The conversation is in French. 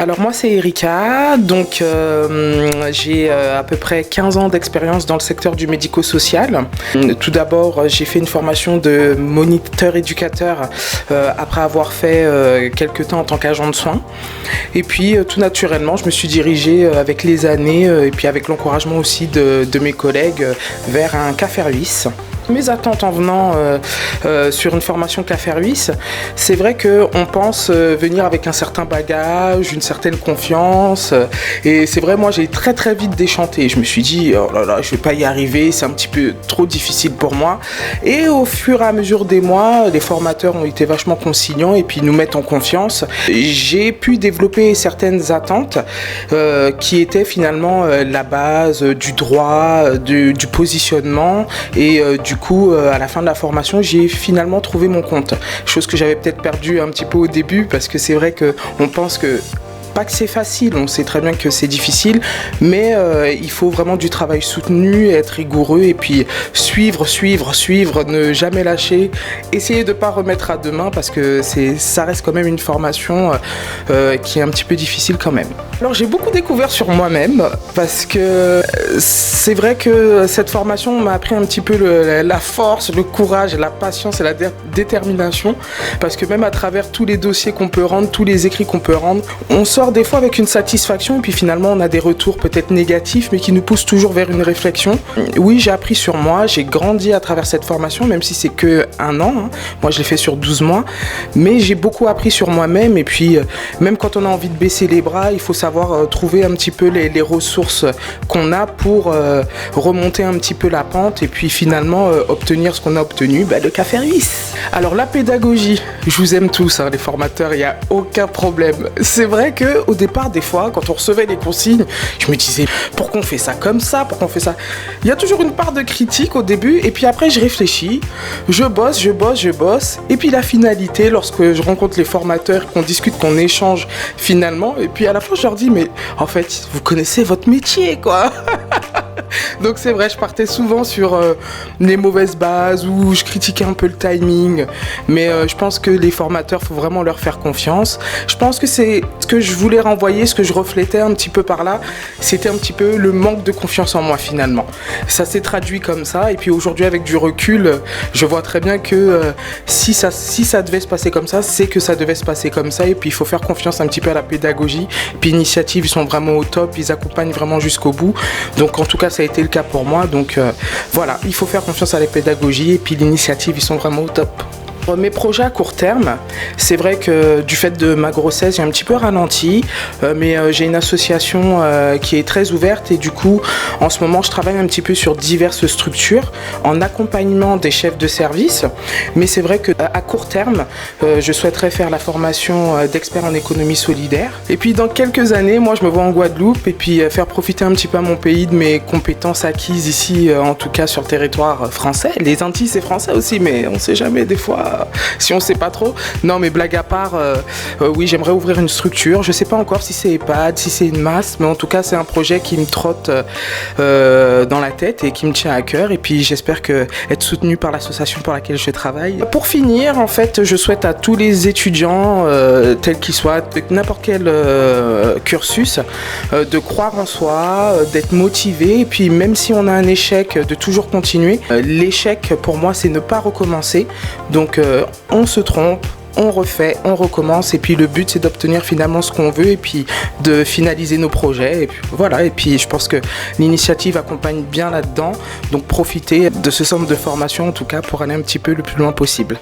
Alors moi c'est Erika, donc j'ai à peu près 15 ans d'expérience dans le secteur du médico-social. Tout d'abord j'ai fait une formation de moniteur éducateur après avoir fait quelques temps en tant qu'agent de soins. Et puis tout naturellement je me suis dirigée avec les années et puis avec l'encouragement aussi de mes collègues vers un CAFERVIS. Mes attentes en venant sur une formation CAFERVIS, c'est vrai qu'on pense venir avec un certain bagage, une certaine confiance. Et c'est vrai, moi j'ai très vite déchanté. Je me suis dit, oh là là, je vais pas y arriver, c'est un petit peu trop difficile pour moi. Et au fur et à mesure des mois, les formateurs ont été vachement conciliants et puis nous mettent en confiance. J'ai pu développer certaines attentes qui étaient finalement la base du droit, du positionnement et du coup, à la fin de la formation, j'ai finalement trouvé mon compte. Chose que j'avais peut-être perdue un petit peu au début parce que c'est vrai qu'on pense que pas que c'est facile, on sait très bien que c'est difficile, mais il faut vraiment du travail soutenu, être rigoureux et puis suivre, ne jamais lâcher, essayer de ne pas remettre à demain parce que ça reste quand même une formation qui est un petit peu difficile quand même. Alors j'ai beaucoup découvert sur moi-même parce que c'est vrai que cette formation m'a appris un petit peu la force, le courage, la patience et la détermination parce que même à travers tous les dossiers qu'on peut rendre, tous les écrits qu'on peut rendre, on sort des fois avec une satisfaction et puis finalement on a des retours peut-être négatifs mais qui nous poussent toujours vers une réflexion. Oui, j'ai appris sur moi, j'ai grandi à travers cette formation même si c'est que un an, hein. Moi je l'ai fait sur 12 mois, mais j'ai beaucoup appris sur moi-même et puis même quand on a envie de baisser les bras, il faut savoir trouver un petit peu les ressources qu'on a pour remonter un petit peu la pente et puis finalement obtenir ce qu'on a obtenu, le CAFERVIS. Alors la pédagogie, je vous aime tous, hein, les formateurs, il n'y a aucun problème. C'est vrai que au départ, des fois, quand on recevait les consignes, je me disais pourquoi on fait ça comme ça, pourquoi on fait ça. Il y a toujours une part de critique au début et puis après je réfléchis, je bosse et puis la finalité, lorsque je rencontre les formateurs, qu'on discute, qu'on échange finalement et puis à la fin je leur dis mais en fait vous connaissez votre métier quoi. Donc c'est vrai, je partais souvent sur les mauvaises bases ou je critiquais un peu le timing, mais je pense que les formateurs, faut vraiment leur faire confiance. Je pense que c'est ce que je voulais renvoyer, ce que je reflétais un petit peu par là, c'était un petit peu le manque de confiance en moi finalement. Ça s'est traduit comme ça et puis aujourd'hui avec du recul, je vois très bien que si ça devait se passer comme ça, c'est que ça devait se passer comme ça et puis il faut faire confiance un petit peu à la pédagogie. Puis Initiative, ils sont vraiment au top, ils accompagnent vraiment jusqu'au bout. Donc en tout cas ça a été le cas pour moi, donc voilà, il faut faire confiance à la pédagogie et puis l'Initiative, ils sont vraiment au top. Mes projets à court terme, c'est vrai que du fait de ma grossesse, j'ai un petit peu ralenti, mais j'ai une association qui est très ouverte et du coup, en ce moment, je travaille un petit peu sur diverses structures en accompagnement des chefs de service. Mais c'est vrai qu'à court terme, je souhaiterais faire la formation d'expert en économie solidaire. Et puis dans quelques années, moi, je me vois en Guadeloupe et puis faire profiter un petit peu à mon pays de mes compétences acquises ici, en tout cas sur le territoire français. Les Antilles, c'est français aussi, mais on ne sait jamais des fois. Si on sait pas trop. Non mais blague à part, oui j'aimerais ouvrir une structure. Je sais pas encore si c'est EHPAD, si c'est une masse, mais en tout cas c'est un projet qui me trotte dans la tête et qui me tient à cœur. Et puis j'espère être soutenu par l'association pour laquelle je travaille. Pour finir, en fait, je souhaite à tous les étudiants, tels qu'ils soient, de n'importe quel cursus, de croire en soi, d'être motivé. Et puis même si on a un échec, de toujours continuer. L'échec pour moi c'est ne pas recommencer. Donc on se trompe, on refait, on recommence et puis le but c'est d'obtenir finalement ce qu'on veut et puis de finaliser nos projets et puis voilà. Et puis je pense que l'Initiative accompagne bien là-dedans, donc profitez de ce centre de formation en tout cas pour aller un petit peu le plus loin possible.